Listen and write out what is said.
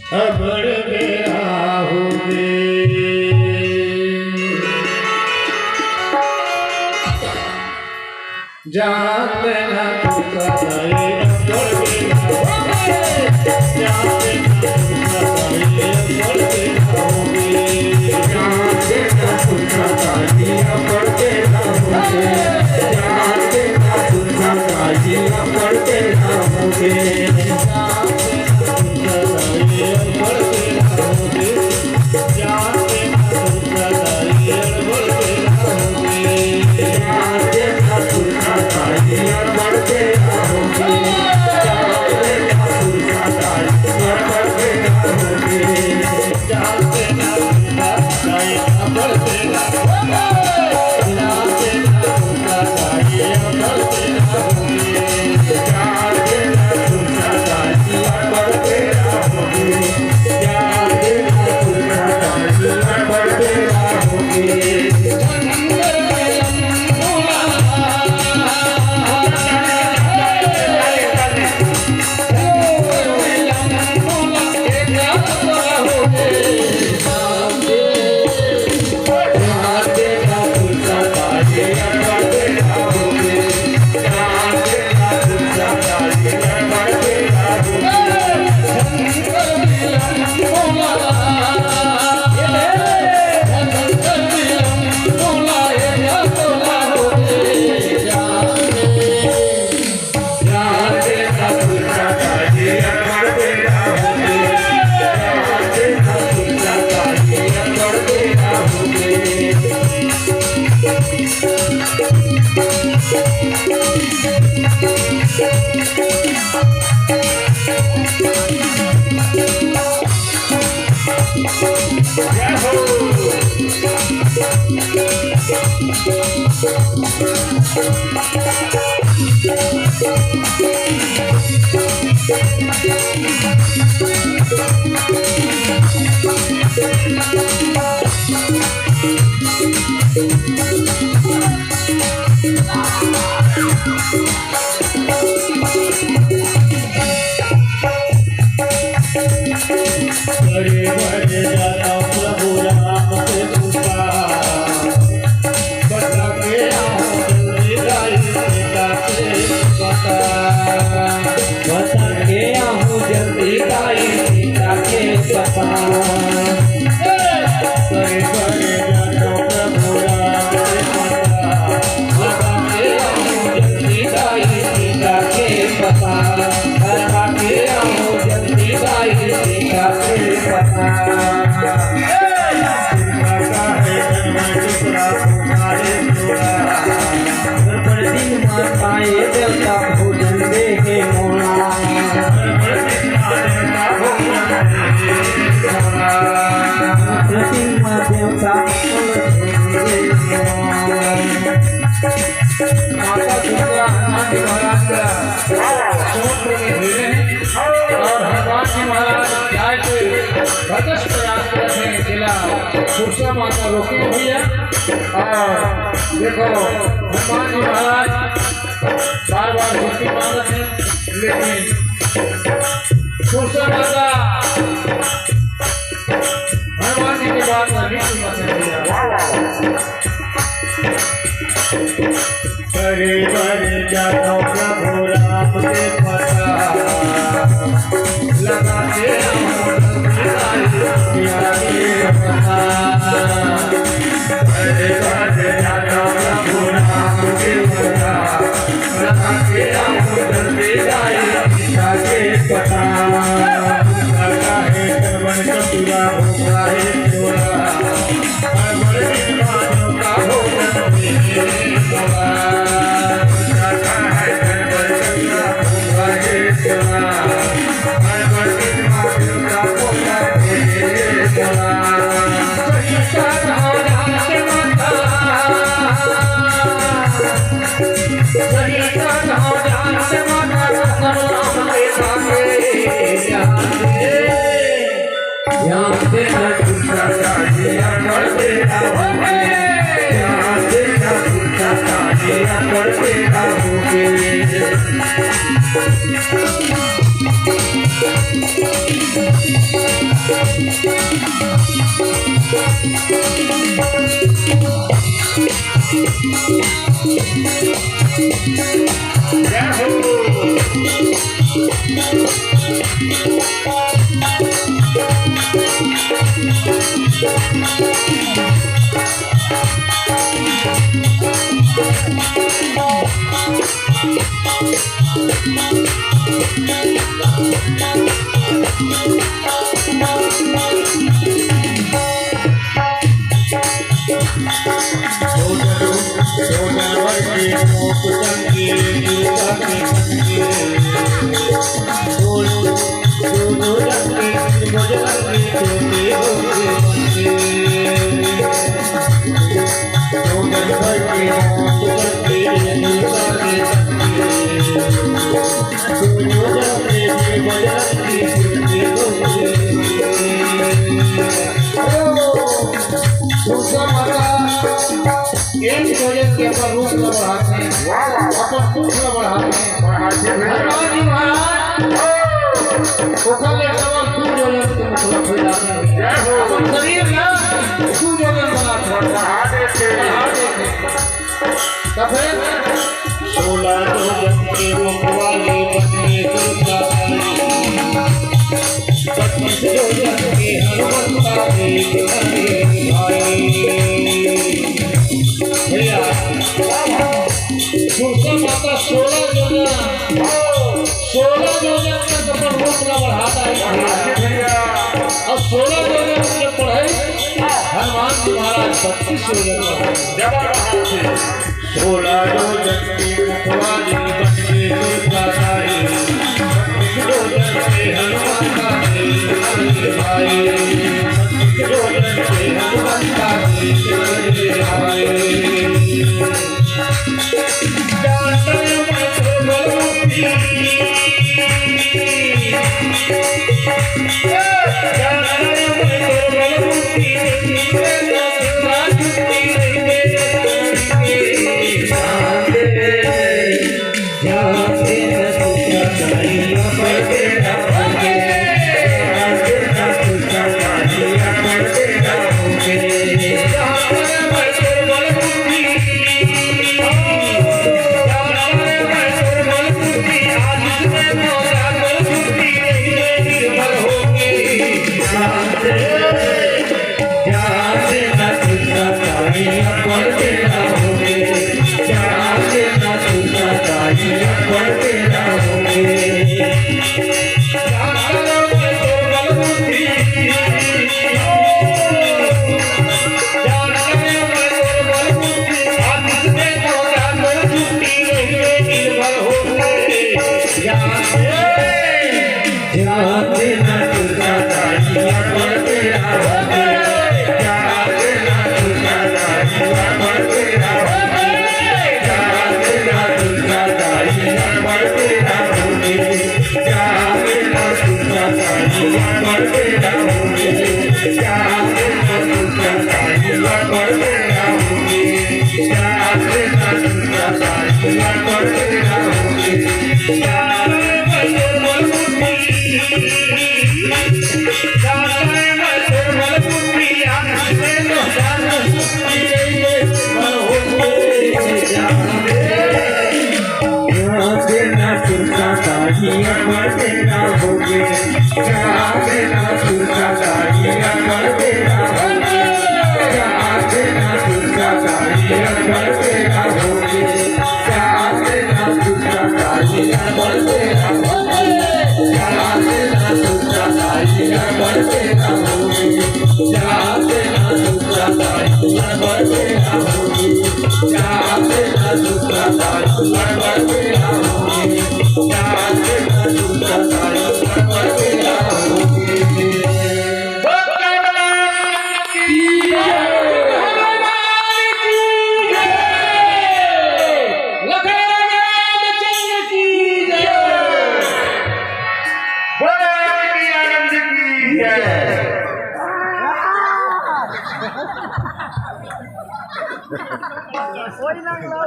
अबड़ में आओगे जाते ना तुझका नहीं अबड़ में आओगे जाते ना तुझका नहीं अबड़ में आओगे जाते ना तुझका नहीं अबड़ में आओगे सुरसा माता रोके भैया और देखो हनुमान जी महाराज बार बार भक्ति मांगते हैं लेकिन सुरसा माता हनुमान जी की बात नहीं सुनते करे बड़े जानो प्रभु राम के पता लगाते अरे बड़े जानो प्रभु राम के पता लगाते पता लगा है कर्मण कपूरा होगा है चोरा करते एक वजह से अपन रूप न बढ़ाते हैं, अपन दुख न बढ़ाते हैं। हनुमान जी महाराज ओखले केवल सूर्य के मतलब हो जाते हैं। अपन शरीर ना सूर्य बनाते हैं, बढ़ा देते हैं। तब 16 जोजन के मुखवाले बने दुर्गा काली, 25 जोजन के हनुमंता देख भाई भैया तुलसी माता 16 जोजन में तो रूप न बढ़ाता है और 16 जोजन के पढ़ाई हनुमान जी महाराज 25 जोजन 16 जोजन के मुखवाले बने दुर्गा काली, 25 जोजन के हनुमंता देख भाई, 25 जोजन के हनुमंता देख भाई। Ôi năng lâu